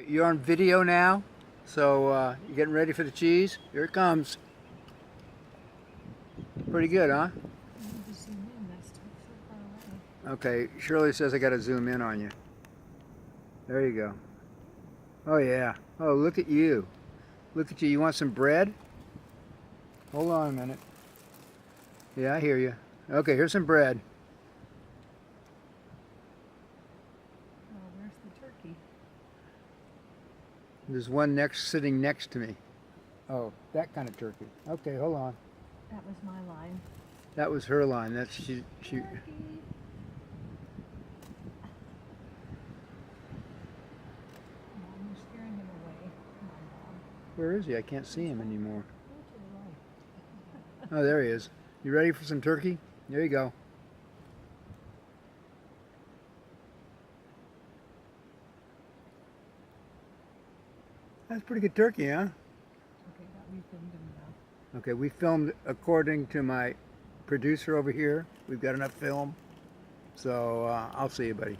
You're on video now, so you getting ready for the cheese? Here it comes. Pretty good, huh? I need to zoom in. That's so far away. Okay, Shirley says I got to zoom in on you. There you go. Oh yeah. Oh, look at you. Look at you. You want some bread? Hold on a minute. Yeah, I hear you. Okay, here's some bread. Oh, where's the turkey? There's one sitting next to me. Oh, that kind of turkey. Okay, hold on. That was my line. That was her line. That's she. Turkey. Mom, you're scaring him away. Come on, Mom. Where is he? I can't see him anymore. Go to the right. Oh, there he is. You ready for some turkey? There you go. That's pretty good turkey, huh? Okay, that we filmed him now. Okay, we filmed according to my producer over here. We've got enough film. So I'll see you, buddy.